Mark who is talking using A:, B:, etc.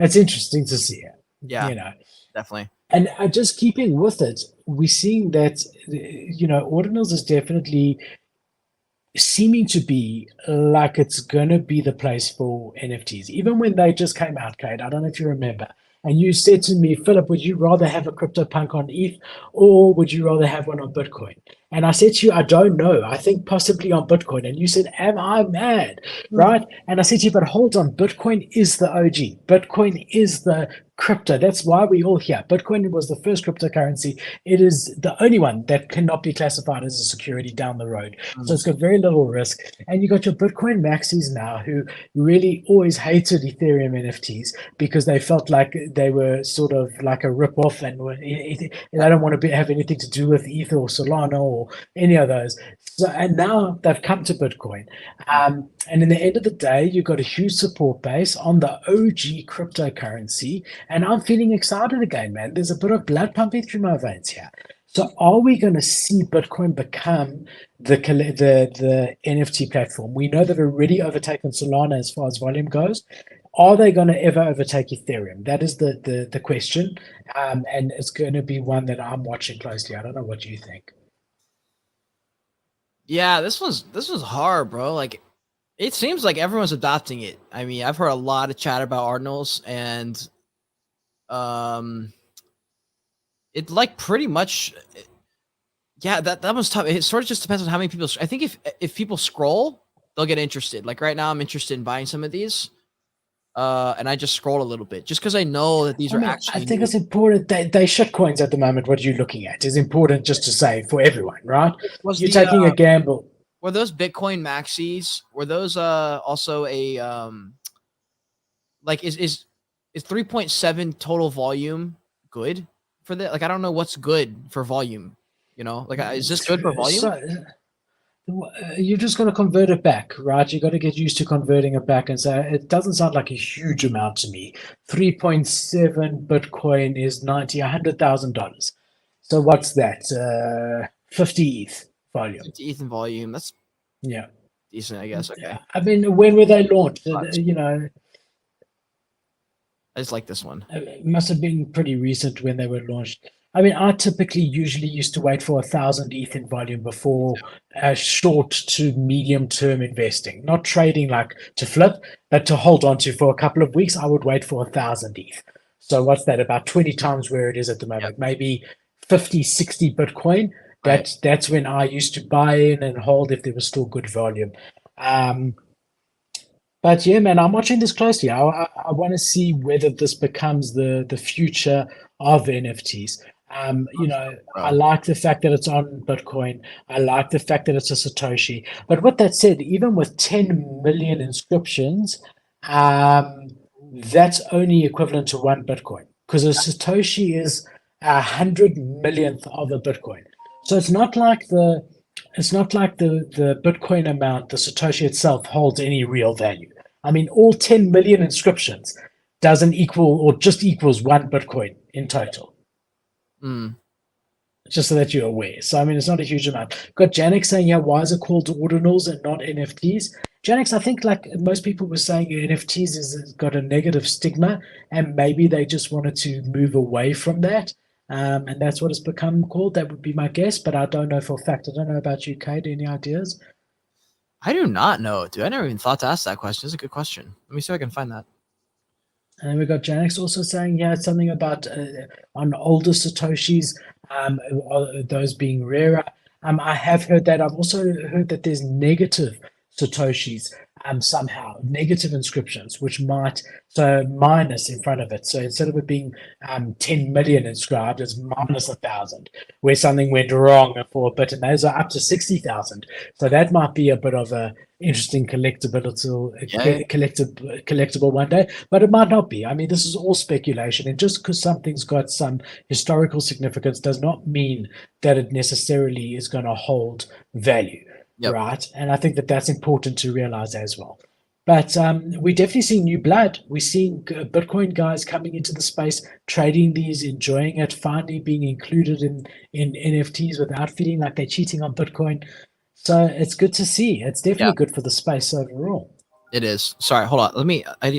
A: it's interesting to see it,
B: Yeah,
A: you know.
B: definitely.
A: And just keeping with it, we're seeing that, Ordinals is definitely seeming to be like it's gonna be the place for NFTs. Even when they just came out, Kate, I don't know if you remember, and you said to me, Philip, would you rather have a CryptoPunk on ETH or would you rather have one on Bitcoin? And I said to you, I don't know. I think possibly on Bitcoin. And you said, am I mad? Right? And I said to you, but hold on, Bitcoin is the OG. Bitcoin is the crypto. That's why we all here. Bitcoin was the first cryptocurrency. It is the only one that cannot be classified as a security down the road. So
B: Mm.
A: it's got very little risk. And you got your Bitcoin maxis now who really always hated Ethereum NFTs because they felt like they were sort of like a rip-off and they don't want to have anything to do with Ether or Solana or any of those. So, and now they've come to Bitcoin. And in the end of the day, you've got a huge support base on the OG cryptocurrency. And I'm feeling excited again, man. There's a bit of blood pumping through my veins here. So are we going to see Bitcoin become the NFT platform? We know they've already overtaken Solana as far as volume goes. Are they going to ever overtake Ethereum? That is the question, and it's going to be one that I'm watching closely. I don't know what you think.
B: Yeah, this was hard, bro. Like, it seems like everyone's adopting it. I mean, I've heard a lot of chat about Ordinals, and um, it like pretty much. Yeah, that was tough. It sort of just depends on how many people. I think if people scroll, they'll get interested. Like right now, I'm interested in buying some of these. And I just scrolled a little bit just because I know that these
A: I
B: are
A: mean, I
B: actually
A: think
B: new.
A: it's important. They shit coins at the moment. What you're looking at is important just to say for everyone, right?
B: Was
A: You're
B: the
A: taking a gamble.
B: were those Bitcoin maxis? Were those also a like is 3.7 total volume good for that? Like I don't know what's good for volume. You know, like is this good for volume?
A: So you're just going to convert it back, right? You got to get used to converting it back, and so it doesn't sound like a huge amount to me. 3.7 Bitcoin is 100,000 dollars. So what's that? 50 ETH volume.
B: 50 ETH in volume. That's
A: Yeah.
B: decent, I guess. Okay,
A: I mean, when were they launched?
B: but I just like this one.
A: It must have been pretty recent when they were launched. I mean, I typically usually used to wait for 1,000 ETH in volume before short to medium term investing, not trading like to flip, but to hold on to for a couple of weeks. I would wait for 1,000 ETH. So what's that? About 20 times where it is at the
B: Yep.
A: moment, maybe 50, 60 Bitcoin.
B: Right.
A: That's when I used to buy in and hold if there was still good volume. Um, but yeah, man, I'm watching this closely. I want to see whether this becomes the future of NFTs. I
B: Bro.
A: like the fact that it's on Bitcoin. I like the fact that it's a Satoshi. But with that said, even with 10 million inscriptions, um, that's only equivalent to one Bitcoin because a Satoshi is 100 millionth of a Bitcoin. So it's not like the Bitcoin amount, the Satoshi itself holds any real value. I mean, all 10 million inscriptions doesn't equal or just equals one Bitcoin in total,
B: Mm.
A: just so that you're aware. So, I mean, it's not a huge amount. Got Janik saying, yeah, why is it called ordinals and not NFTs? Janix, I think like most people were saying, NFTs has got a negative stigma, and maybe they just wanted to move away from that. And that's what it's become called. That would be my guess, but I don't know for a fact. I don't know about you, Kate. Any ideas?
B: I do not know, dude. I never even thought to ask that question. It's a good question. Let me see if I can find that.
A: And we got Janix also saying, yeah, something about on older Satoshis, those being rarer. I have heard that. I've also heard that there's negative Satoshis somehow, negative inscriptions, which might, so minus in front of it. So instead of it being 10 million inscribed, it's minus 1,000, where something went wrong for a bit. And those are up to 60,000. So that might be a bit of a interesting
B: Yeah.
A: collectible one day, but it might not be. I mean, this is all speculation, and just because something's got some historical significance does not mean that it necessarily is going to hold value,
B: Yep.
A: right? And I think that that's important to realize as well. But we're definitely seeing new blood. We're seeing Bitcoin guys coming into the space, trading these, enjoying it, finally being included in NFTs without feeling like they're cheating on Bitcoin. So it's good to see. It's
B: Yeah.
A: definitely good for the space overall.
B: It is. Sorry. Hold on. Let me. I